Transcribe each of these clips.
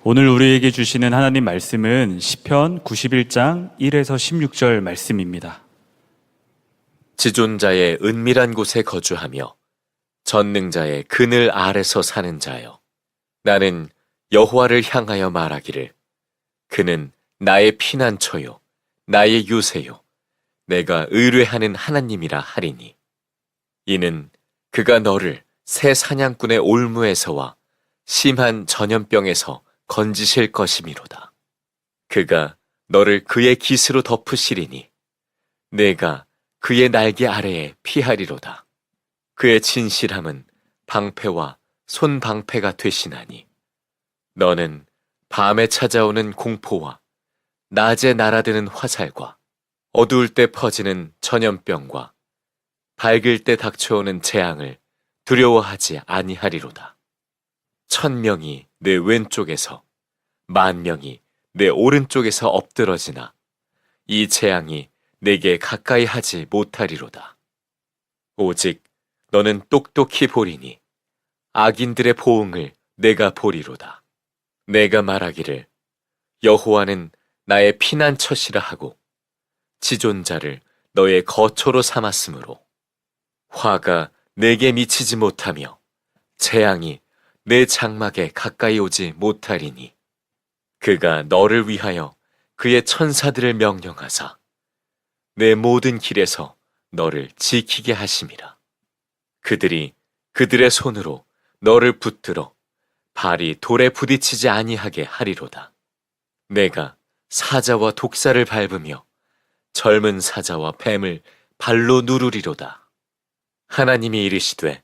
오늘 우리에게 주시는 하나님 말씀은 시편 91장 1에서 16절 말씀입니다. 지존자의 은밀한 곳에 거주하며 전능자의 그늘 아래서 사는 자여, 나는 여호와를 향하여 말하기를 그는 나의 피난처요 나의 요새요 내가 의뢰하는 하나님이라 하리니, 이는 그가 너를 새 사냥꾼의 올무에서와 심한 전염병에서 건지실 것이미로다. 그가 너를 그의 깃으로 덮으시리니 내가 그의 날개 아래에 피하리로다. 그의 진실함은 방패와 손방패가 되시나니, 너는 밤에 찾아오는 공포와 낮에 날아드는 화살과 어두울 때 퍼지는 전염병과 밝을 때 닥쳐오는 재앙을 두려워하지 아니하리로다. 1000명이 내 왼쪽에서 10,000명이 내 오른쪽에서 엎드러지나 이 재앙이 내게 가까이 하지 못하리로다. 오직 너는 똑똑히 보리니 악인들의 보응을 내가 보리로다. 내가 말하기를 여호와는 나의 피난처시라 하고 지존자를 너의 거처로 삼았으므로 화가 내게 미치지 못하며 재앙이 내 장막에 가까이 오지 못하리니, 그가 너를 위하여 그의 천사들을 명령하사 내 모든 길에서 너를 지키게 하심이라. 그들이 그들의 손으로 너를 붙들어 발이 돌에 부딪히지 아니하게 하리로다. 내가 사자와 독사를 밟으며 젊은 사자와 뱀을 발로 누르리로다. 하나님이 이르시되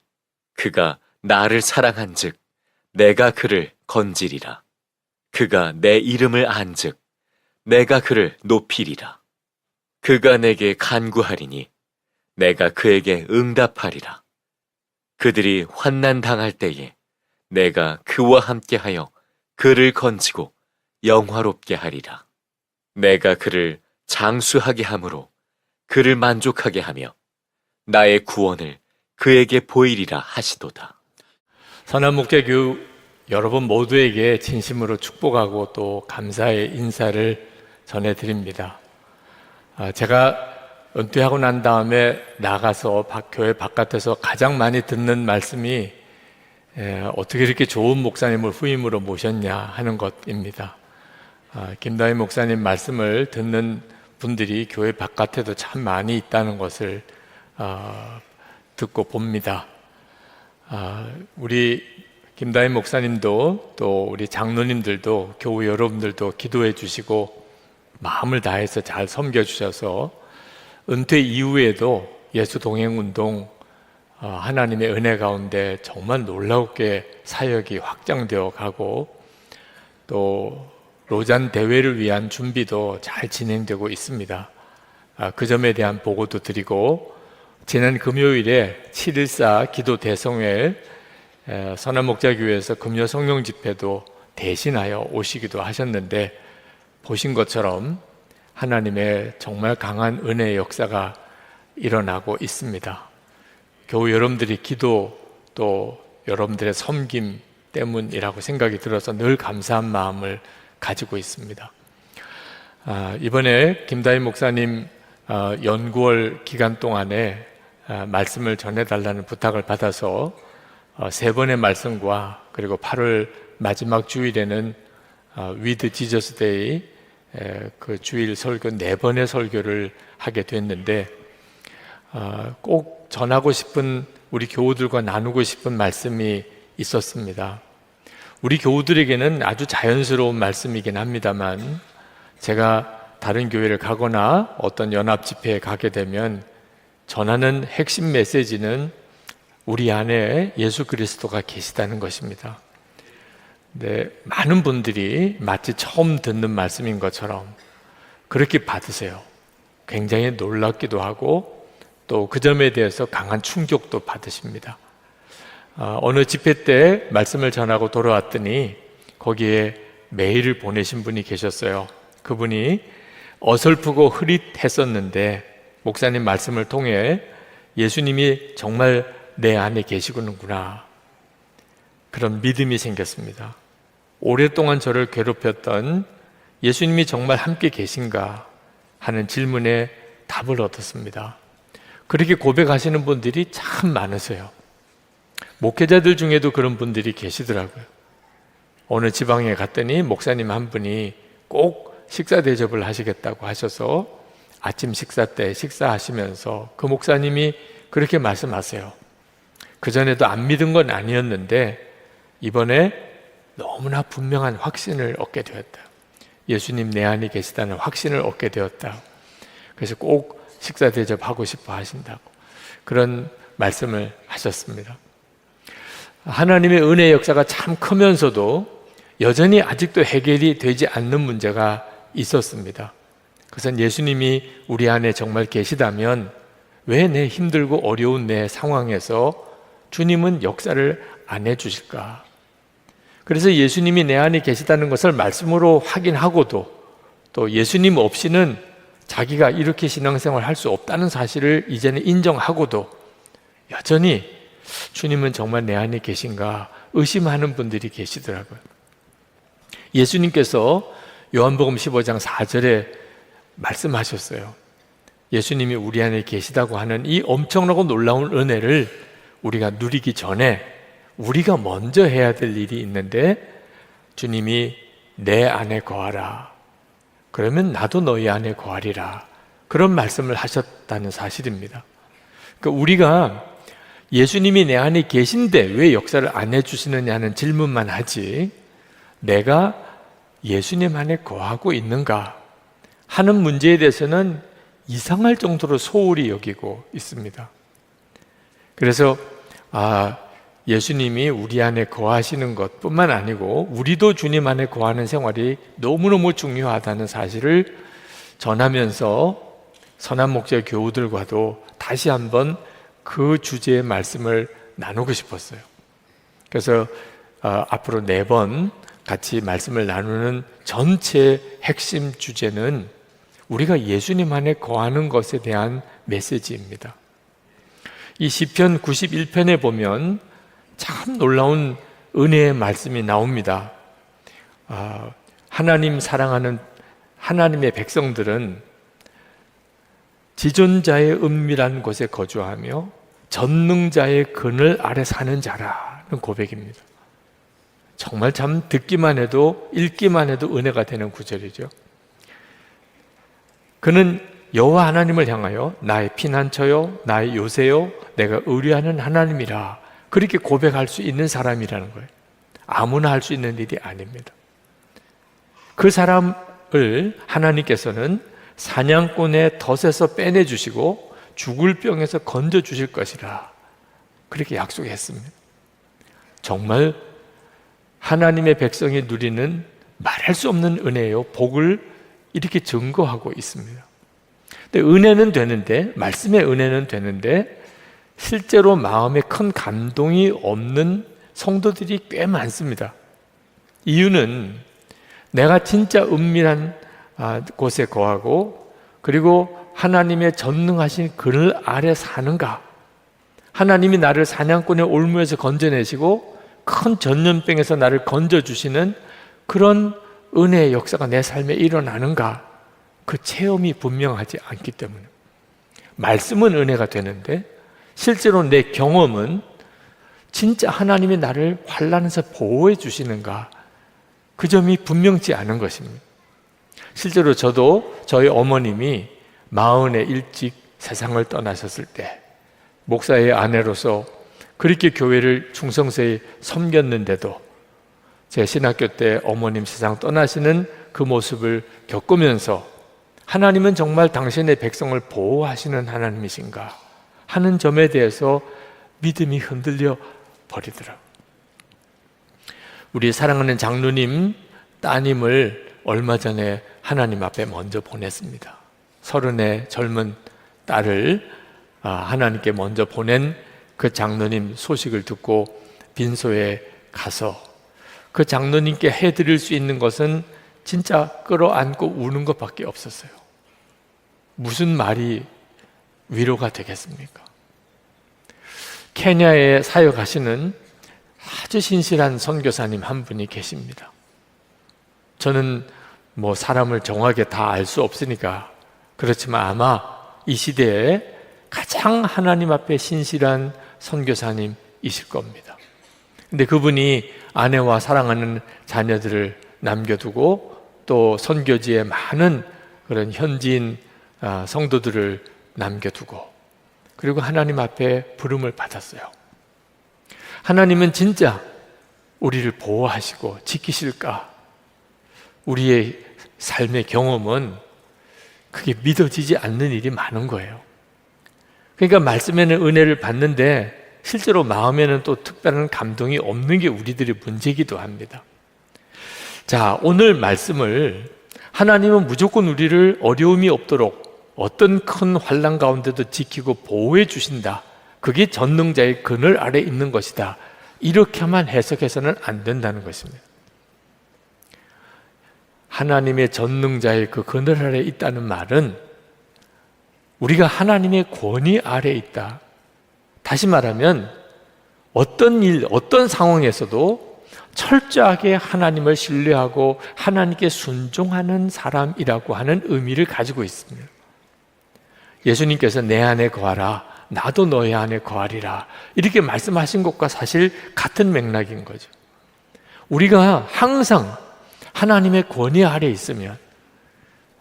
그가 나를 사랑한즉 내가 그를 건지리라. 그가 내 이름을 안즉 내가 그를 높이리라. 그가 내게 간구하리니 내가 그에게 응답하리라. 그들이 환난 당할 때에 내가 그와 함께하여 그를 건지고 영화롭게 하리라. 내가 그를 장수하게 함으로 그를 만족하게 하며 나의 구원을 그에게 보이리라 하시도다. 선한목자교회 여러분 모두에게 진심으로 축복하고 또 감사의 인사를 전해드립니다. 제가 은퇴하고 난 다음에 나가서 교회 바깥에서 가장 많이 듣는 말씀이 어떻게 이렇게 좋은 목사님을 후임으로 모셨냐 하는 것입니다. 김다희 목사님 말씀을 듣는 분들이 교회 바깥에도 참 많이 있다는 것을 듣고 봅니다. 우리 김다희 목사님도 또 우리 장로님들도 교우 여러분들도 기도해 주시고 마음을 다해서 잘 섬겨 주셔서 은퇴 이후에도 예수 동행 운동 하나님의 은혜 가운데 정말 놀랍게 사역이 확장되어 가고 또 로잔 대회를 위한 준비도 잘 진행되고 있습니다. 그 점에 대한 보고도 드리고, 지난 금요일에 7.14 기도 대성회 선한목자교회에서 금요 성령 집회도 대신하여 오시기도 하셨는데, 보신 것처럼 하나님의 정말 강한 은혜의 역사가 일어나고 있습니다. 교우 여러분들이 기도 또 여러분들의 섬김 때문이라고 생각이 들어서 늘 감사한 마음을 가지고 있습니다. 이번에 김다희 목사님 연구월 기간 동안에 말씀을 전해달라는 부탁을 받아서 3번의 말씀과 그리고 8월 마지막 주일에는 위드 지저스 데이 그 주일 설교 4번의 설교를 하게 됐는데, 꼭 전하고 싶은 우리 교우들과 나누고 싶은 말씀이 있었습니다. 우리 교우들에게는 아주 자연스러운 말씀이긴 합니다만, 제가 다른 교회를 가거나 어떤 연합 집회에 가게 되면 전하는 핵심 메시지는 우리 안에 예수 그리스도가 계시다는 것입니다. 네, 많은 분들이 마치 처음 듣는 말씀인 것처럼 그렇게 받으세요. 굉장히 놀랍기도 하고 또 그 점에 대해서 강한 충격도 받으십니다. 어느 집회 때 말씀을 전하고 돌아왔더니 거기에 메일을 보내신 분이 계셨어요. 그분이 어설프고 흐릿했었는데 목사님 말씀을 통해 예수님이 정말 내 안에 계시구나, 그런 믿음이 생겼습니다. 오랫동안 저를 괴롭혔던 예수님이 정말 함께 계신가 하는 질문에 답을 얻었습니다. 그렇게 고백하시는 분들이 참 많으세요. 목회자들 중에도 그런 분들이 계시더라고요. 어느 지방에 갔더니 목사님 한 분이 꼭 식사 대접을 하시겠다고 하셔서 아침 식사 때 식사하시면서 그 목사님이 그렇게 말씀하세요. 그전에도 안 믿은 건 아니었는데 이번에 너무나 분명한 확신을 얻게 되었다. 예수님 내 안에 계시다는 확신을 얻게 되었다. 그래서 꼭 식사 대접하고 싶어 하신다고 그런 말씀을 하셨습니다. 하나님의 은혜의 역사가 참 크면서도 여전히 아직도 해결이 되지 않는 문제가 있었습니다. 그것은 예수님이 우리 안에 정말 계시다면 왜 내 힘들고 어려운 내 상황에서 주님은 역사를 안 해주실까? 그래서 예수님이 내 안에 계시다는 것을 말씀으로 확인하고도 또 예수님 없이는 자기가 이렇게 신앙생활을 할 수 없다는 사실을 이제는 인정하고도 여전히 주님은 정말 내 안에 계신가 의심하는 분들이 계시더라고요. 예수님께서 요한복음 15장 4절에 말씀하셨어요. 예수님이 우리 안에 계시다고 하는 이 엄청나고 놀라운 은혜를 우리가 누리기 전에 우리가 먼저 해야 될 일이 있는데 주님이 내 안에 거하라. 그러면 나도 너희 안에 거하리라. 그런 말씀을 하셨다는 사실입니다. 그러니까 우리가 예수님이 내 안에 계신데 왜 역사를 안 해주시느냐는 질문만 하지 내가 예수님 안에 거하고 있는가 하는 문제에 대해서는 이상할 정도로 소홀히 여기고 있습니다. 그래서 예수님이 우리 안에 거하시는 것뿐만 아니고 우리도 주님 안에 거하는 생활이 너무너무 중요하다는 사실을 전하면서 선한 목자 교우들과도 다시 한번 그 주제의 말씀을 나누고 싶었어요. 그래서 앞으로 4번 같이 말씀을 나누는 전체 핵심 주제는 우리가 예수님 안에 거하는 것에 대한 메시지입니다. 이 시편 91편에 보면 참 놀라운 은혜의 말씀이 나옵니다. 하나님 사랑하는 하나님의 백성들은 지존자의 은밀한 곳에 거주하며 전능자의 그늘 아래 사는 자라는 고백입니다. 정말 참 듣기만 해도 읽기만 해도 은혜가 되는 구절이죠. 그는 여호와 하나님을 향하여 나의 피난처요 나의 요새요 내가 의뢰하는 하나님이라 그렇게 고백할 수 있는 사람이라는 거예요. 아무나 할 수 있는 일이 아닙니다. 그 사람을 하나님께서는 사냥꾼의 덫에서 빼내주시고 죽을 병에서 건져주실 것이라 그렇게 약속했습니다. 정말 하나님의 백성이 누리는 말할 수 없는 은혜요 복을 이렇게 증거하고 있습니다. 근데 은혜는 되는데 말씀의 은혜는 되는데 실제로 마음에 큰 감동이 없는 성도들이 꽤 많습니다. 이유는 내가 진짜 은밀한 곳에 거하고 그리고 하나님의 전능하신 그늘 아래 사는가? 하나님이 나를 사냥꾼의 올무에서 건져내시고 큰 전염병에서 나를 건져주시는 그런 은혜의 역사가 내 삶에 일어나는가? 그 체험이 분명하지 않기 때문에 말씀은 은혜가 되는데 실제로 내 경험은 진짜 하나님이 나를 환난에서 보호해 주시는가? 그 점이 분명치 않은 것입니다. 실제로 저도 저희 어머님이 40에 일찍 세상을 떠나셨을 때 목사의 아내로서 그렇게 교회를 충성스레 섬겼는데도 제 신학교 때 어머님 세상 떠나시는 그 모습을 겪으면서 하나님은 정말 당신의 백성을 보호하시는 하나님이신가 하는 점에 대해서 믿음이 흔들려 버리더라고요. 우리 사랑하는 장로님 따님을 얼마 전에 하나님 앞에 먼저 보냈습니다. 30의 젊은 딸을 하나님께 먼저 보낸 그 장로님 소식을 듣고 빈소에 가서 그 장로님께 해드릴 수 있는 것은 진짜 끌어안고 우는 것밖에 없었어요. 무슨 말이 위로가 되겠습니까? 케냐에 사역하시는 아주 신실한 선교사님 한 분이 계십니다. 저는 뭐 사람을 정확하게 다 알 수 없으니까 그렇지만 아마 이 시대에 가장 하나님 앞에 신실한 선교사님이실 겁니다. 근데 그분이 아내와 사랑하는 자녀들을 남겨두고 또 선교지에 많은 그런 현지인 성도들을 남겨두고 그리고 하나님 앞에 부름을 받았어요. 하나님은 진짜 우리를 보호하시고 지키실까? 우리의 삶의 경험은 그게 믿어지지 않는 일이 많은 거예요. 그러니까 말씀에는 은혜를 받는데 실제로 마음에는 또 특별한 감동이 없는 게 우리들의 문제이기도 합니다. 자, 오늘 말씀을 하나님은 무조건 우리를 어려움이 없도록 어떤 큰 환난 가운데도 지키고 보호해 주신다. 그게 전능자의 그늘 아래 있는 것이다. 이렇게만 해석해서는 안 된다는 것입니다. 하나님의 전능자의 그 그늘 아래 있다는 말은 우리가 하나님의 권위 아래 있다. 다시 말하면 어떤 일, 어떤 상황에서도 철저하게 하나님을 신뢰하고 하나님께 순종하는 사람이라고 하는 의미를 가지고 있습니다. 예수님께서 내 안에 거하라, 나도 너희 안에 거하리라 이렇게 말씀하신 것과 사실 같은 맥락인 거죠. 우리가 항상 하나님의 권위 아래 있으면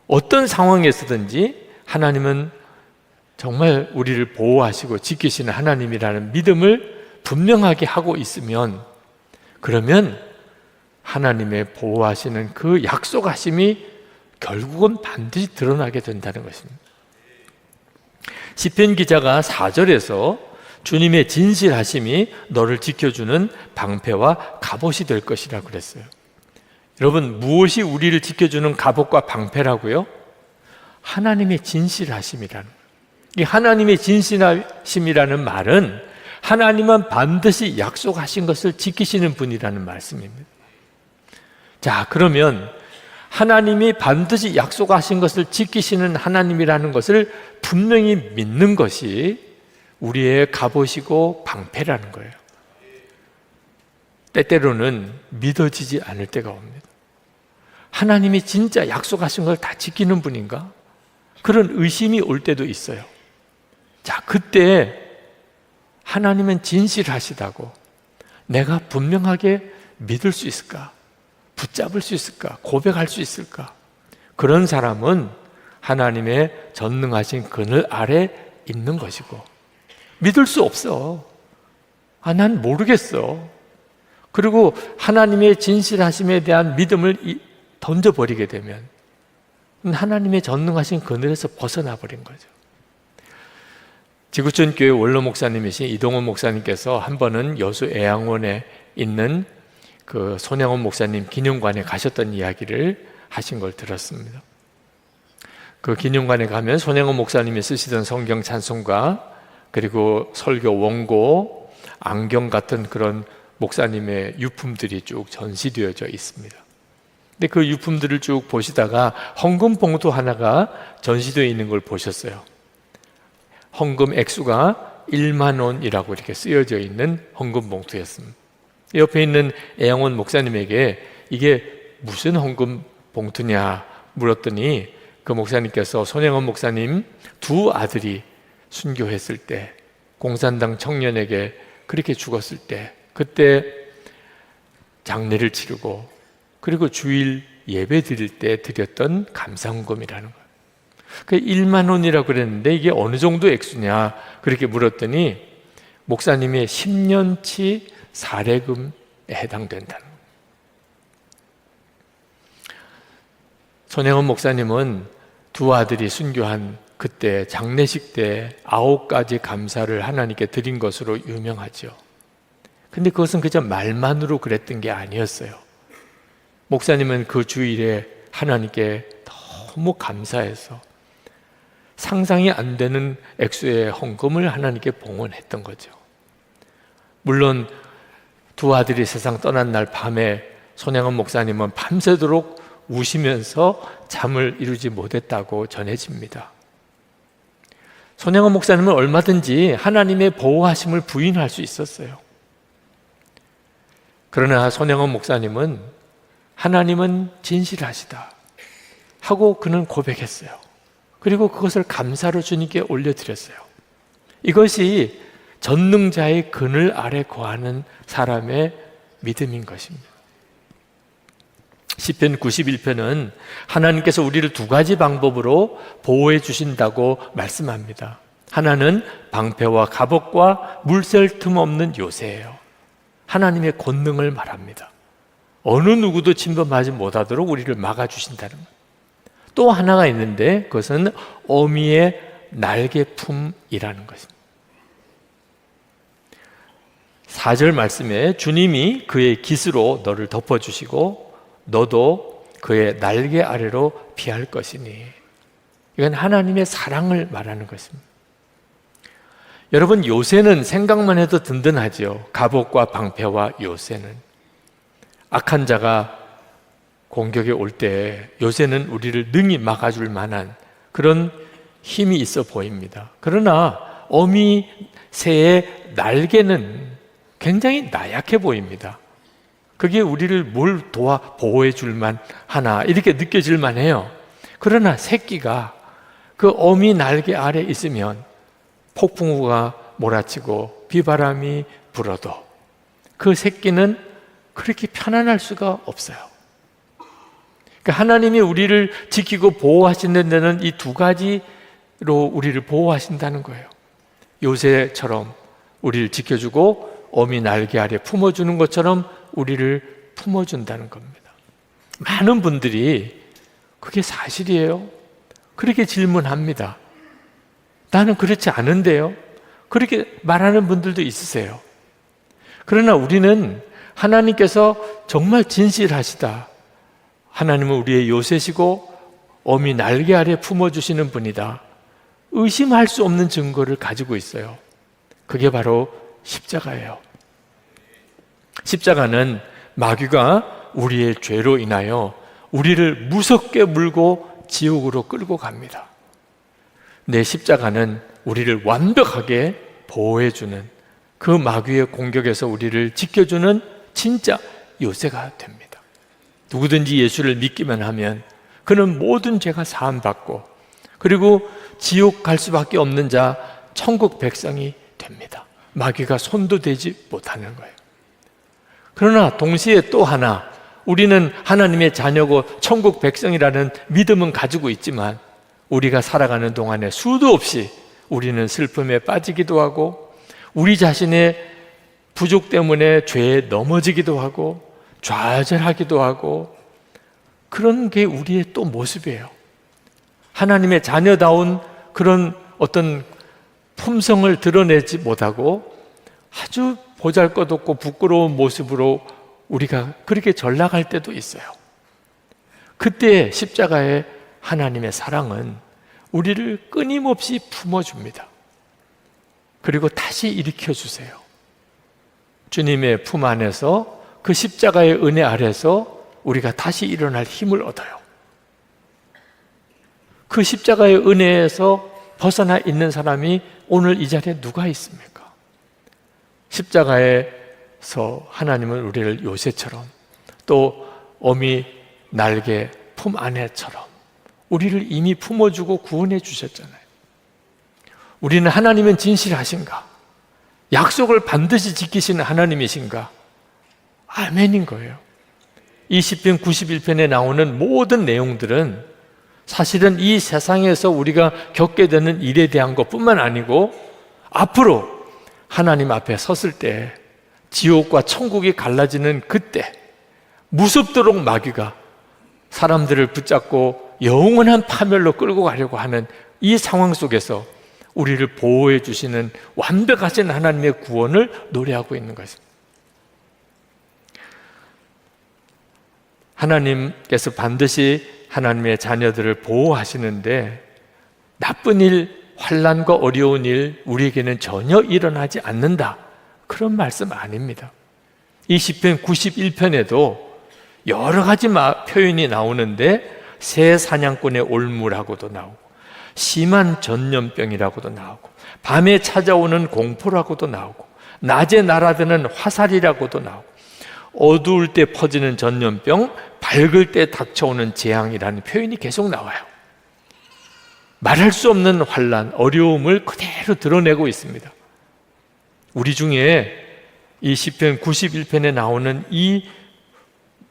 어떤 상황에서든지 하나님은 정말 우리를 보호하시고 지키시는 하나님이라는 믿음을 분명하게 하고 있으면 그러면 하나님의 보호하시는 그 약속하심이 결국은 반드시 드러나게 된다는 것입니다. 시편 기자가 4절에서 주님의 진실하심이 너를 지켜주는 방패와 갑옷이 될 것이라고 그랬어요. 여러분, 무엇이 우리를 지켜주는 갑옷과 방패라고요? 하나님의 진실하심이라는 거예요. 이 하나님의 진실하심이라는 말은 하나님은 반드시 약속하신 것을 지키시는 분이라는 말씀입니다. 자, 그러면 하나님이 반드시 약속하신 것을 지키시는 하나님이라는 것을 분명히 믿는 것이 우리의 갑옷이고 방패라는 거예요. 때때로는 믿어지지 않을 때가 옵니다. 하나님이 진짜 약속하신 걸 다 지키는 분인가? 그런 의심이 올 때도 있어요. 자, 그때 하나님은 진실하시다고 내가 분명하게 믿을 수 있을까? 붙잡을 수 있을까? 고백할 수 있을까? 그런 사람은 하나님의 전능하신 그늘 아래 있는 것이고 믿을 수 없어. 난 모르겠어. 그리고 하나님의 진실하심에 대한 믿음을 던져버리게 되면 하나님의 전능하신 그늘에서 벗어나 버린 거죠. 지구촌 교회 원로 목사님이신 이동원 목사님께서 한 번은 여수 애양원에 있는 그 손양원 목사님 기념관에 가셨던 이야기를 하신 걸 들었습니다. 그 기념관에 가면 손양원 목사님이 쓰시던 성경 찬송가 그리고 설교 원고, 안경 같은 그런 목사님의 유품들이 쭉 전시되어져 있습니다. 근데 그 유품들을 쭉 보시다가 헌금 봉투 하나가 전시되어 있는 걸 보셨어요. 헌금 액수가 1만 원이라고 이렇게 쓰여져 있는 헌금 봉투였습니다. 옆에 있는 애양원 목사님에게 이게 무슨 헌금 봉투냐 물었더니 그 목사님께서 손양원 목사님 두 아들이 순교했을 때 공산당 청년에게 그렇게 죽었을 때 그때 장례를 치르고 그리고 주일 예배 드릴 때 드렸던 감사헌금이라는 거예요. 그 1만 원이라고 그랬는데 이게 어느 정도 액수냐 그렇게 물었더니 목사님의 10년치 사례금에 해당된다는 거예요. 손양원 목사님은 두 아들이 순교한 그때 장례식 때 9가지 감사를 하나님께 드린 것으로 유명하죠. 근데 그것은 그저 말만으로 그랬던 게 아니었어요. 목사님은 그 주일에 하나님께 너무 감사해서 상상이 안 되는 액수의 헌금을 하나님께 봉헌했던 거죠. 물론 두 아들이 세상 떠난 날 밤에 손양원 목사님은 밤새도록 우시면서 잠을 이루지 못했다고 전해집니다. 손양원 목사님은 얼마든지 하나님의 보호하심을 부인할 수 있었어요. 그러나 손양원 목사님은 하나님은 진실하시다 하고 그는 고백했어요. 그리고 그것을 감사로 주님께 올려드렸어요. 이것이 전능자의 그늘 아래 거하는 사람의 믿음인 것입니다. 시편 91편은 하나님께서 우리를 두 가지 방법으로 보호해 주신다고 말씀합니다. 하나는 방패와 갑옷과 물샐 틈 없는 요새예요. 하나님의 권능을 말합니다. 어느 누구도 침범하지 못하도록 우리를 막아주신다는 것. 또 하나가 있는데 그것은 어미의 날개품이라는 것입니다. 4절 말씀에 주님이 그의 깃으로 너를 덮어주시고 너도 그의 날개 아래로 피할 것이니, 이건 하나님의 사랑을 말하는 것입니다. 여러분, 요새는 생각만 해도 든든하지요. 갑옷과 방패와 요새는. 악한 자가 공격에 올 때 요새는 우리를 능히 막아줄 만한 그런 힘이 있어 보입니다. 그러나 어미 새의 날개는 굉장히 나약해 보입니다. 그게 우리를 뭘 도와 보호해 줄만 하나 이렇게 느껴질만 해요. 그러나 새끼가 그 어미 날개 아래 있으면 폭풍우가 몰아치고 비바람이 불어도 그 새끼는 그렇게 편안할 수가 없어요. 그러니까 하나님이 우리를 지키고 보호하시는 데는 이 두 가지로 우리를 보호하신다는 거예요. 요새처럼 우리를 지켜주고 어미 날개 아래 품어주는 것처럼 우리를 품어준다는 겁니다. 많은 분들이 그게 사실이에요? 그렇게 질문합니다. 나는 그렇지 않은데요? 그렇게 말하는 분들도 있으세요. 그러나 우리는 하나님께서 정말 진실하시다, 하나님은 우리의 요새시고 어미 날개 아래 품어주시는 분이다, 의심할 수 없는 증거를 가지고 있어요. 그게 바로 십자가예요. 십자가는 마귀가 우리의 죄로 인하여 우리를 무섭게 물고 지옥으로 끌고 갑니다. 내 십자가는 우리를 완벽하게 보호해주는, 그 마귀의 공격에서 우리를 지켜주는 진짜 요새가 됩니다. 누구든지 예수를 믿기만 하면 그는 모든 죄가 사함받고 그리고 지옥 갈 수밖에 없는 자, 천국 백성이 됩니다. 마귀가 손도 대지 못하는 거예요. 그러나 동시에 또 하나, 우리는 하나님의 자녀고 천국 백성이라는 믿음은 가지고 있지만 우리가 살아가는 동안에 수도 없이 우리는 슬픔에 빠지기도 하고 우리 자신의 부족 때문에 죄에 넘어지기도 하고 좌절하기도 하고, 그런 게 우리의 또 모습이에요. 하나님의 자녀다운 그런 어떤 품성을 드러내지 못하고 아주 보잘것없고 부끄러운 모습으로 우리가 그렇게 전락할 때도 있어요. 그때 십자가의 하나님의 사랑은 우리를 끊임없이 품어줍니다. 그리고 다시 일으켜주세요. 주님의 품 안에서, 그 십자가의 은혜 아래서 우리가 다시 일어날 힘을 얻어요. 그 십자가의 은혜에서 벗어나 있는 사람이 오늘 이 자리에 누가 있습니까? 십자가에서 하나님은 우리를 요새처럼, 또 어미 날개 품 안에처럼 우리를 이미 품어주고 구원해 주셨잖아요. 우리는 하나님은 진실하신가? 약속을 반드시 지키시는 하나님이신가? 아멘인 거예요. 이 시편 91편에 나오는 모든 내용들은 사실은 이 세상에서 우리가 겪게 되는 일에 대한 것뿐만 아니고 앞으로 하나님 앞에 섰을 때, 지옥과 천국이 갈라지는 그때 무섭도록 마귀가 사람들을 붙잡고 영원한 파멸로 끌고 가려고 하는 이 상황 속에서 우리를 보호해 주시는 완벽하신 하나님의 구원을 노래하고 있는 것입니다. 하나님께서 반드시 하나님의 자녀들을 보호하시는데 나쁜 일, 환난과 어려운 일 우리에게는 전혀 일어나지 않는다, 그런 말씀 아닙니다. 이 시편 91편에도 여러 가지 표현이 나오는데 새 사냥꾼의 올무라고도 나오고 심한 전염병이라고도 나오고 밤에 찾아오는 공포라고도 나오고 낮에 날아드는 화살이라고도 나오고 어두울 때 퍼지는 전염병, 밝을 때 닥쳐오는 재앙이라는 표현이 계속 나와요. 말할 수 없는 환난, 어려움을 그대로 드러내고 있습니다. 우리 중에 이 시편 91편에 나오는 이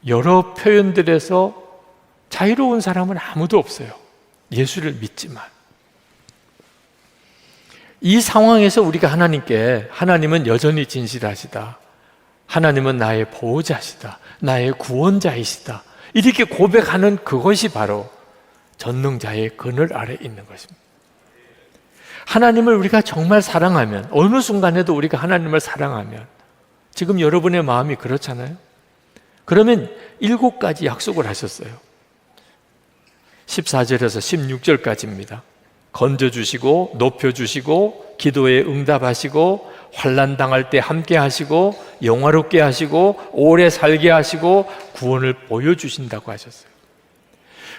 여러 표현들에서 자유로운 사람은 아무도 없어요. 예수를 믿지만. 이 상황에서 우리가 하나님은 여전히 진실하시다, 하나님은 나의 보호자시다, 나의 구원자이시다, 이렇게 고백하는 그것이 바로 전능자의 그늘 아래 있는 것입니다. 하나님을 우리가 정말 사랑하면, 어느 순간에도 우리가 하나님을 사랑하면, 지금 여러분의 마음이 그렇잖아요. 그러면 7가지 약속을 하셨어요. 14절에서 16절까지입니다. 건져주시고 높여주시고 기도에 응답하시고 환난 당할 때 함께 하시고 영화롭게 하시고 오래 살게 하시고 구원을 보여주신다고 하셨어요.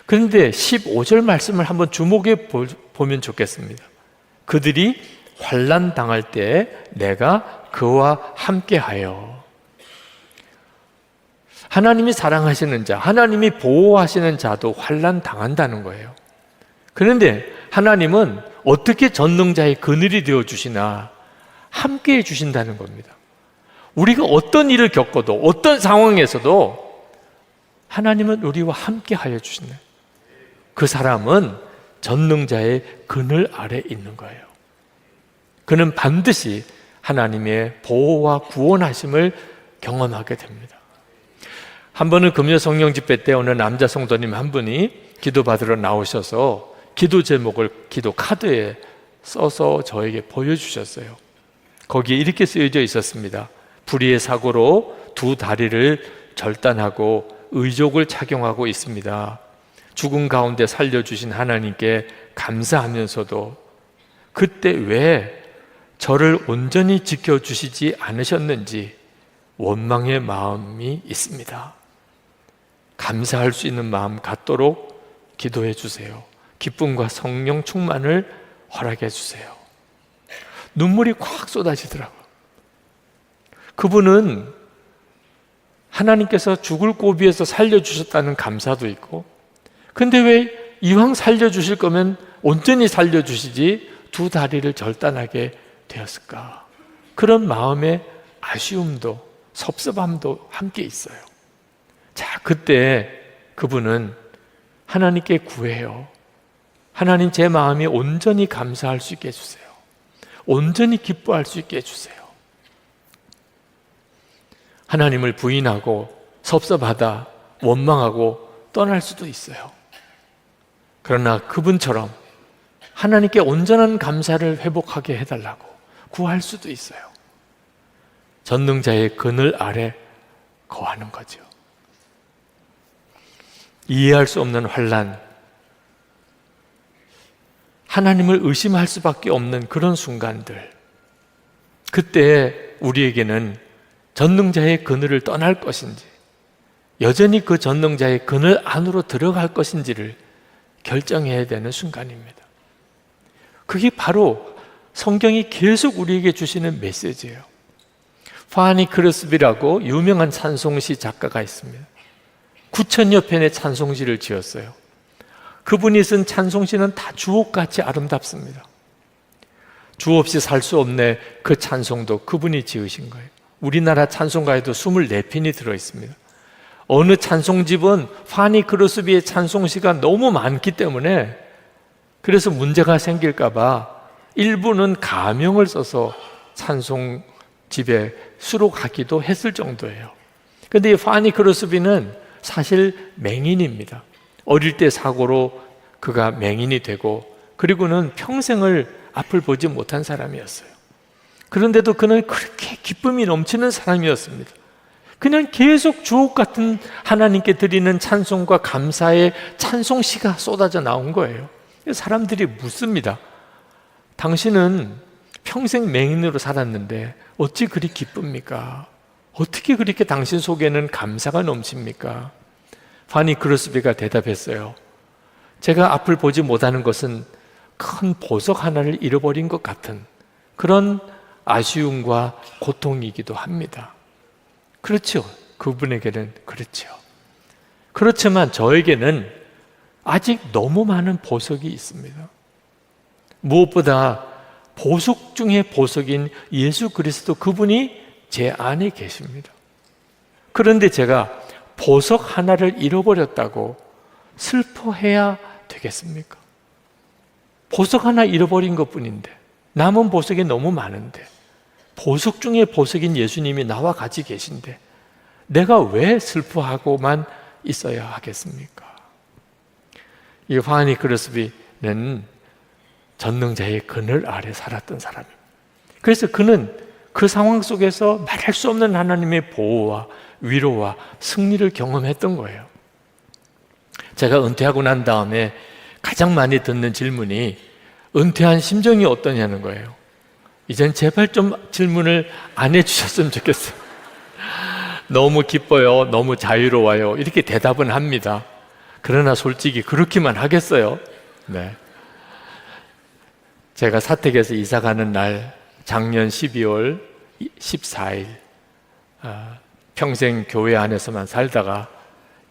그런데 15절 말씀을 한번 주목해 보면 좋겠습니다. 그들이 환난 당할 때 내가 그와 함께하여. 하나님이 사랑하시는 자, 하나님이 보호하시는 자도 환난 당한다는 거예요. 그런데 하나님은 어떻게 전능자의 그늘이 되어주시나? 함께해 주신다는 겁니다. 우리가 어떤 일을 겪어도, 어떤 상황에서도 하나님은 우리와 함께하여 주신다. 그 사람은 전능자의 그늘 아래 있는 거예요. 그는 반드시 하나님의 보호와 구원하심을 경험하게 됩니다. 한 번은 금요 성령 집회 때 어느 남자 성도님 한 분이 기도받으러 나오셔서 기도 제목을 기도 카드에 써서 저에게 보여주셨어요. 거기에 이렇게 쓰여져 있었습니다. 불의의 사고로 2 다리를 절단하고 의족을 착용하고 있습니다. 죽음 가운데 살려주신 하나님께 감사하면서도 그때 왜 저를 온전히 지켜주시지 않으셨는지 원망의 마음이 있습니다. 감사할 수 있는 마음 갖도록 기도해 주세요. 기쁨과 성령 충만을 허락해 주세요. 눈물이 콱 쏟아지더라고요. 그분은 하나님께서 죽을 고비에서 살려주셨다는 감사도 있고, 근데 왜 이왕 살려주실 거면 온전히 살려주시지 2 다리를 절단하게 되었을까? 그런 마음의 아쉬움도 섭섭함도 함께 있어요. 자, 그때 그분은 하나님께 구해요. 하나님, 제 마음이 온전히 감사할 수 있게 해주세요. 온전히 기뻐할 수 있게 해주세요. 하나님을 부인하고 섭섭하다, 원망하고 떠날 수도 있어요. 그러나 그분처럼 하나님께 온전한 감사를 회복하게 해달라고 구할 수도 있어요. 전능자의 그늘 아래 거하는 거죠. 이해할 수 없는 환난, 하나님을 의심할 수밖에 없는 그런 순간들, 그때 우리에게는 전능자의 그늘을 떠날 것인지 여전히 그 전능자의 그늘 안으로 들어갈 것인지를 결정해야 되는 순간입니다. 그게 바로 성경이 계속 우리에게 주시는 메시지예요. 파니 크루스비라고 유명한 찬송시 작가가 있습니다. 9,000여 편의 찬송시를 지었어요. 그분이 쓴 찬송시는 다 주옥같이 아름답습니다. 주 없이 살 수 없네, 그 찬송도 그분이 지으신 거예요. 우리나라 찬송가에도 24편이 들어있습니다. 어느 찬송집은 파니 크루스비의 찬송시가 너무 많기 때문에 그래서 문제가 생길까봐 일부는 가명을 써서 찬송집에 수록하기도 했을 정도예요. 그런데 이 파니 크루스비는 사실 맹인입니다. 어릴 때 사고로 그가 맹인이 되고 그리고는 평생을 앞을 보지 못한 사람이었어요. 그런데도 그는 그렇게 기쁨이 넘치는 사람이었습니다. 그냥 계속 주옥 같은 하나님께 드리는 찬송과 감사의 찬송시가 쏟아져 나온 거예요. 사람들이 묻습니다. 당신은 평생 맹인으로 살았는데 어찌 그리 기쁩니까? 어떻게 그렇게 당신 속에는 감사가 넘칩니까? 파니 크루스비가 대답했어요. 제가 앞을 보지 못하는 것은 큰 보석 하나를 잃어버린 것 같은 그런 아쉬움과 고통이기도 합니다. 그렇죠. 그분에게는 그렇죠. 그렇지만 저에게는 아직 너무 많은 보석이 있습니다. 무엇보다 보석 중에 보석인 예수 그리스도 그분이 제 안에 계십니다. 그런데 제가 보석 하나를 잃어버렸다고 슬퍼해야 되겠습니까? 보석 하나 잃어버린 것뿐인데, 남은 보석이 너무 많은데, 보석 중에 보석인 예수님이 나와 같이 계신데 내가 왜 슬퍼하고만 있어야 하겠습니까? 이 화니 크로스비는 전능자의 그늘 아래 살았던 사람입니다. 그래서 그는 그 상황 속에서 말할 수 없는 하나님의 보호와 위로와 승리를 경험했던 거예요. 제가 은퇴하고 난 다음에 가장 많이 듣는 질문이 은퇴한 심정이 어떠냐는 거예요. 이젠 제발 좀 질문을 안 해주셨으면 좋겠어요. 너무 기뻐요. 너무 자유로워요. 이렇게 대답은 합니다. 그러나 솔직히 그렇게만 하겠어요? 네. 제가 사택에서 이사 가는 날 작년 12월 14일 평생 교회 안에서만 살다가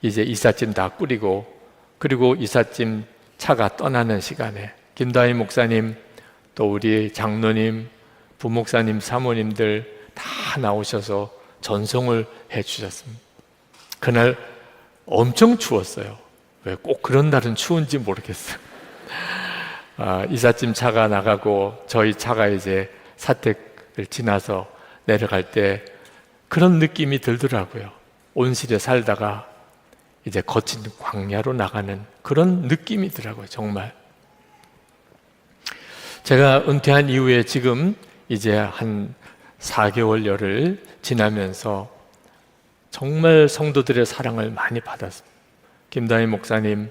이제 이삿짐 다 꾸리고 그리고 이삿짐 차가 떠나는 시간에 김다희 목사님 또 우리 장로님 부목사님 사모님들 다 나오셔서 전송을 해주셨습니다. 그날 엄청 추웠어요. 왜 꼭 그런 날은 추운지 모르겠어요. 이삿짐 차가 나가고 저희 차가 이제 사택을 지나서 내려갈 때 그런 느낌이 들더라고요. 온실에 살다가 이제 거친 광야로 나가는 그런 느낌이더라고요. 정말 제가 은퇴한 이후에 지금 이제 한 4개월 열을 지나면서 정말 성도들의 사랑을 많이 받았습니다. 김다희 목사님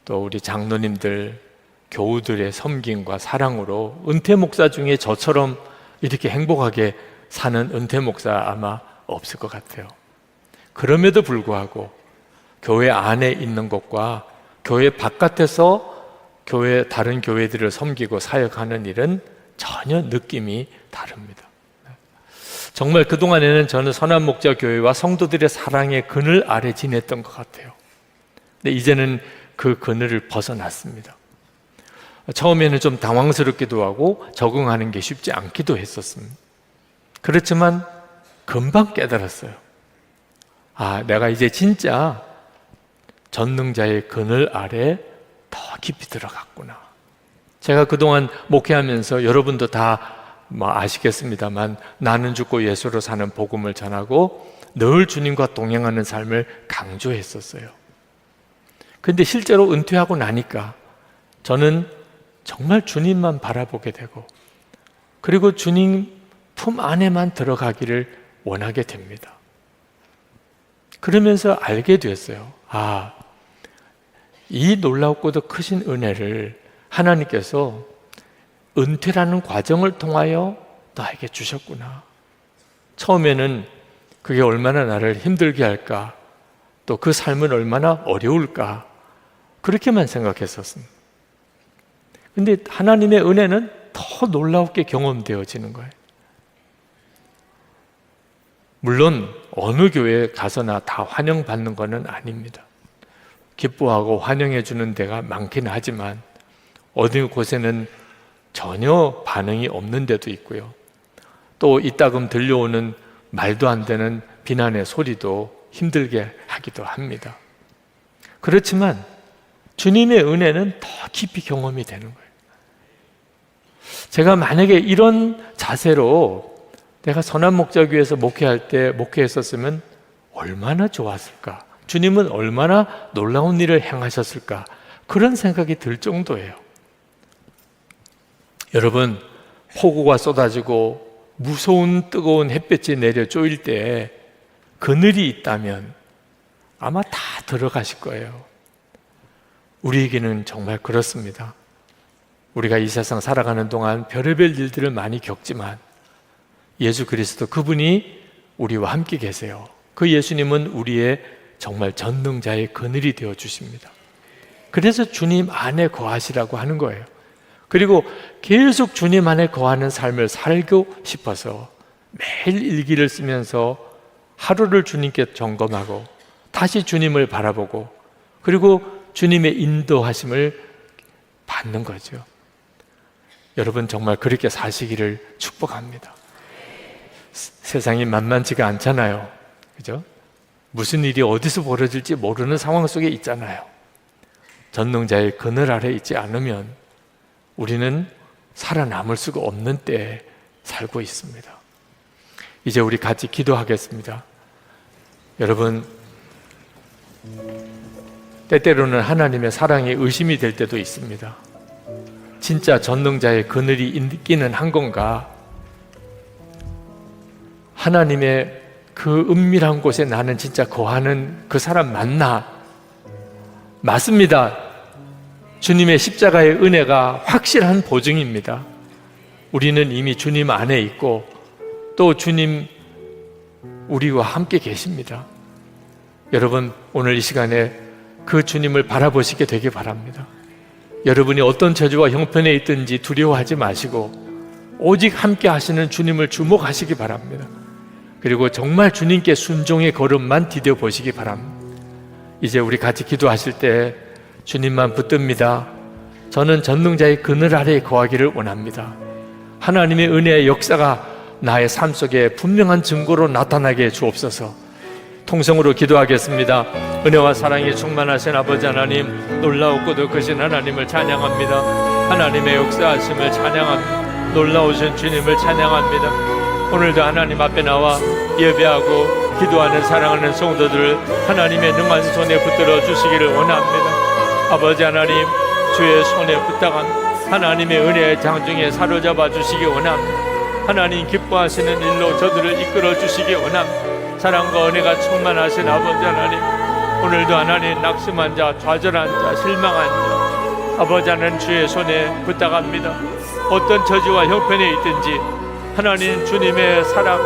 또 우리 장로님들 교우들의 섬김과 사랑으로 은퇴 목사 중에 저처럼 이렇게 행복하게 사는 은퇴 목사 아마 없을 것 같아요. 그럼에도 불구하고 교회 안에 있는 것과 교회 바깥에서 다른 교회들을 섬기고 사역하는 일은 전혀 느낌이 다릅니다. 정말 그동안에는 저는 선한목자교회와 성도들의 사랑의 그늘 아래 지냈던 것 같아요. 근데 이제는 그 그늘을 벗어났습니다. 처음에는 좀 당황스럽기도 하고 적응하는 게 쉽지 않기도 했었습니다. 그렇지만 금방 깨달았어요. 내가 이제 진짜 전능자의 그늘 아래 더 깊이 들어갔구나. 제가 그동안 목회하면서 여러분도 다 아시겠습니다만 나는 죽고 예수로 사는 복음을 전하고 늘 주님과 동행하는 삶을 강조했었어요. 근데 실제로 은퇴하고 나니까 저는 정말 주님만 바라보게 되고 그리고 주님 품 안에만 들어가기를 원하게 됩니다. 그러면서 알게 됐어요. 이 놀랍고도 크신 은혜를 하나님께서 은퇴라는 과정을 통하여 나에게 주셨구나. 처음에는 그게 얼마나 나를 힘들게 할까, 또 그 삶은 얼마나 어려울까, 그렇게만 생각했었습니다. 근데 하나님의 은혜는 더 놀랍게 경험되어지는 거예요. 물론 어느 교회에 가서나 다 환영받는 것은 아닙니다. 기뻐하고 환영해 주는 데가 많긴 하지만 어느 곳에는 전혀 반응이 없는 데도 있고요. 또 이따금 들려오는 말도 안 되는 비난의 소리도 힘들게 하기도 합니다. 그렇지만 주님의 은혜는 더 깊이 경험이 되는 거예요. 제가 만약에 이런 자세로 내가 선한목자교회에서 목회할 때 목회했었으면 얼마나 좋았을까? 주님은 얼마나 놀라운 일을 행하셨을까? 그런 생각이 들 정도예요. 여러분, 폭우가 쏟아지고 무서운 뜨거운 햇볕이 내려 쪼일 때 그늘이 있다면 아마 다 들어가실 거예요. 우리에게는 정말 그렇습니다. 우리가 이 세상 살아가는 동안 별의별 일들을 많이 겪지만 예수 그리스도 그분이 우리와 함께 계세요. 그 예수님은 우리의 정말 전능자의 그늘이 되어 주십니다. 그래서 주님 안에 거하시라고 하는 거예요. 그리고 계속 주님 안에 거하는 삶을 살고 싶어서 매일 일기를 쓰면서 하루를 주님께 점검하고 다시 주님을 바라보고 그리고 주님의 인도하심을 받는 거죠. 여러분 정말 그렇게 사시기를 축복합니다. 세상이 만만치가 않잖아요. 그죠? 무슨 일이 어디서 벌어질지 모르는 상황 속에 있잖아요. 전능자의 그늘 아래 있지 않으면 우리는 살아남을 수가 없는 때에 살고 있습니다. 이제 우리 같이 기도하겠습니다. 여러분, 때때로는 하나님의 사랑에 의심이 될 때도 있습니다. 진짜 전능자의 그늘이 있기는 한 건가? 하나님의 그 은밀한 곳에 나는 진짜 거하는 그 사람 맞나? 맞습니다. 주님의 십자가의 은혜가 확실한 보증입니다. 우리는 이미 주님 안에 있고 또 주님 우리와 함께 계십니다. 여러분, 오늘 이 시간에 그 주님을 바라보시게 되길 바랍니다. 여러분이 어떤 처지와 형편에 있든지 두려워하지 마시고 오직 함께 하시는 주님을 주목하시기 바랍니다. 그리고 정말 주님께 순종의 걸음만 디뎌보시기 바랍니다. 이제 우리 같이 기도하실 때 주님만 붙듭니다. 저는 전능자의 그늘 아래에 거하기를 원합니다. 하나님의 은혜의 역사가 나의 삶 속에 분명한 증거로 나타나게 주옵소서. 통성으로 기도하겠습니다. 은혜와 사랑이 충만하신 아버지 하나님, 놀라웠고도 크신 하나님을 찬양합니다. 하나님의 역사하심을 찬양합니다. 놀라우신 주님을 찬양합니다. 오늘도 하나님 앞에 나와 예배하고 기도하는 사랑하는 성도들을 하나님의 능한 손에 붙들어 주시기를 원합니다. 아버지 하나님, 주의 손에 부탁합니다. 하나님의 은혜의 장중에 사로잡아 주시기 원합니다. 하나님 기뻐하시는 일로 저들을 이끌어 주시기 원합니다. 사랑과 은혜가 충만하신 아버지 하나님, 오늘도 하나님 낙심한 자, 좌절한 자, 실망한 자 아버지 하나님 주의 손에 부탁합니다. 어떤 처지와 형편에 있든지 하나님 주님의 사랑,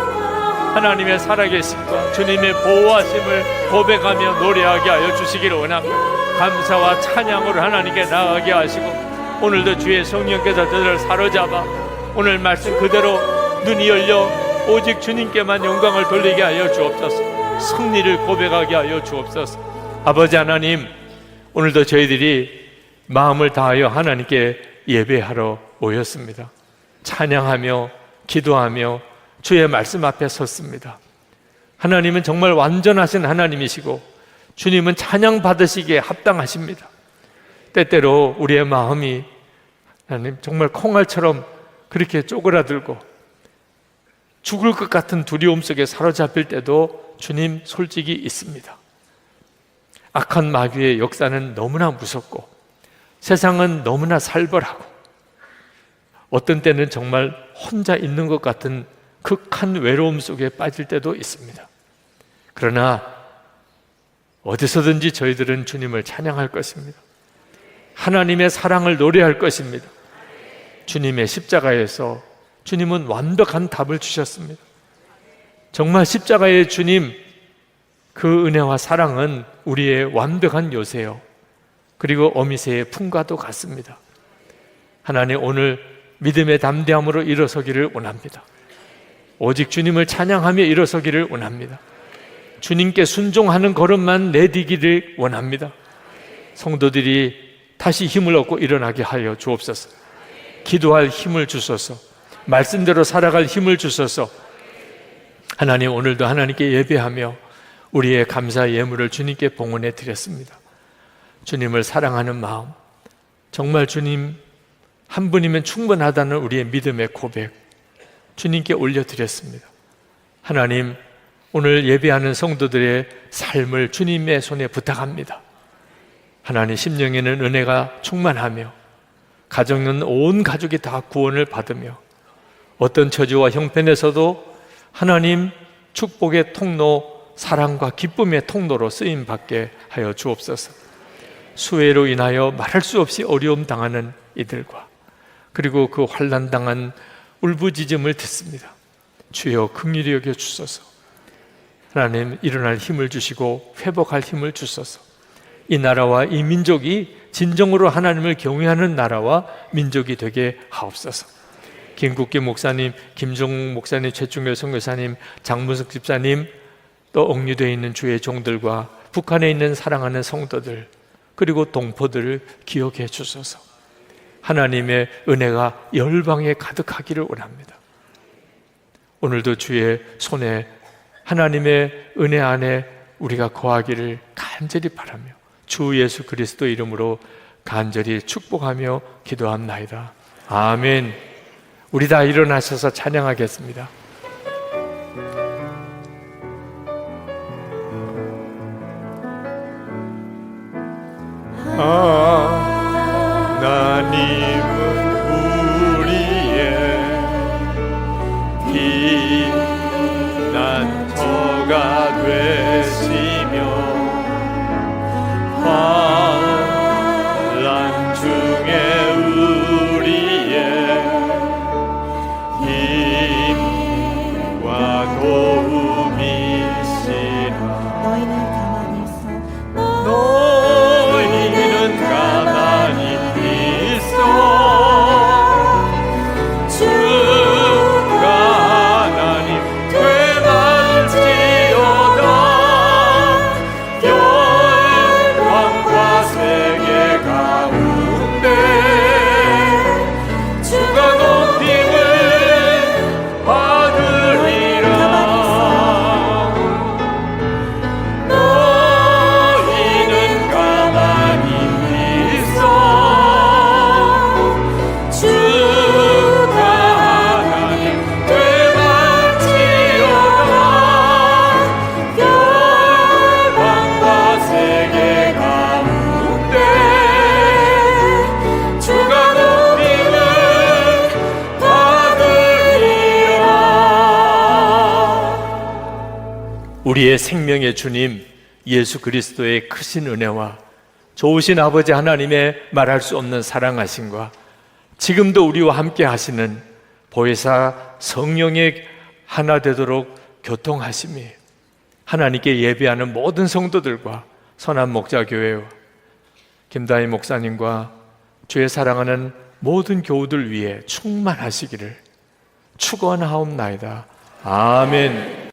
하나님의 살아계심과 주님의 보호하심을 고백하며 노래하게 하여 주시기를 원합니다. 감사와 찬양으로 하나님께 나아가게 하시고 오늘도 주의 성령께서 저들을 사로잡아 오늘 말씀 그대로 눈이 열려 오직 주님께만 영광을 돌리게 하여 주옵소서. 승리를 고백하게 하여 주옵소서. 아버지 하나님, 오늘도 저희들이 마음을 다하여 하나님께 예배하러 모였습니다. 찬양하며 기도하며 주의 말씀 앞에 섰습니다. 하나님은 정말 완전하신 하나님이시고 주님은 찬양 받으시기에 합당하십니다. 때때로 우리의 마음이 하나님 정말 콩알처럼 그렇게 쪼그라들고 죽을 것 같은 두려움 속에 사로잡힐 때도 주님 솔직히 있습니다. 악한 마귀의 역사는 너무나 무섭고 세상은 너무나 살벌하고 어떤 때는 정말 혼자 있는 것 같은 극한 외로움 속에 빠질 때도 있습니다. 그러나 어디서든지 저희들은 주님을 찬양할 것입니다. 하나님의 사랑을 노래할 것입니다. 주님의 십자가에서 주님은 완벽한 답을 주셨습니다. 정말 십자가의 주님, 그 은혜와 사랑은 우리의 완벽한 요새요, 그리고 어미새의 품과도 같습니다. 하나님, 오늘 믿음의 담대함으로 일어서기를 원합니다. 오직 주님을 찬양하며 일어서기를 원합니다. 주님께 순종하는 걸음만 내디기를 원합니다. 성도들이 다시 힘을 얻고 일어나게 하여 주옵소서. 기도할 힘을 주소서. 말씀대로 살아갈 힘을 주소서. 하나님, 오늘도 하나님께 예배하며 우리의 감사 예물을 주님께 봉헌해 드렸습니다. 주님을 사랑하는 마음, 정말 주님 한 분이면 충분하다는 우리의 믿음의 고백 주님께 올려드렸습니다. 하나님, 오늘 예배하는 성도들의 삶을 주님의 손에 부탁합니다. 하나님, 심령에는 은혜가 충만하며 가정은 온 가족이 다 구원을 받으며 어떤 처지와 형편에서도 하나님 축복의 통로, 사랑과 기쁨의 통로로 쓰임받게 하여 주옵소서. 수해로 인하여 말할 수 없이 어려움 당하는 이들과 그리고 그 환난당한 울부짖음을 듣습니다. 주여 긍휼히 여겨 주소서. 하나님, 일어날 힘을 주시고 회복할 힘을 주소서. 이 나라와 이 민족이 진정으로 하나님을 경외하는 나라와 민족이 되게 하옵소서. 김국기 목사님, 김종욱 목사님, 최충렬 선교사님, 장문석 집사님, 또 억류되어 있는 주의 종들과 북한에 있는 사랑하는 성도들 그리고 동포들을 기억해 주소서. 하나님의 은혜가 열방에 가득하기를 원합니다. 오늘도 주의 손에 하나님의 은혜 안에 우리가 거하기를 간절히 바라며 주 예수 그리스도 이름으로 간절히 축복하며 기도합나이다. 아멘. 우리 다 일어나셔서 찬양하겠습니다. 하나님은 우리의 피난처가 되시며 환난 중에 우리의 힘과 도움이시라. 너희는 가만히 있어 주가 하나님 되받을지어다. 열방과 세계 가운데 주가 높임을 받으리라. 너희는 가만히 있어 주가 하나님 되받을지어다. 열방과 세계 가운데 주가 높임을 받으리라. 우리의 생명의 주님 예수 그리스도의 크신 은혜와 좋으신 아버지 하나님의 말할 수 없는 사랑하심과 지금도 우리와 함께 하시는 보혜사 성령의 하나 되도록 교통하심이 하나님께 예배하는 모든 성도들과 선한 목자교회와 김다희 목사님과 주의 사랑하는 모든 교우들 위해 충만하시기를 축원하옵나이다. 아멘.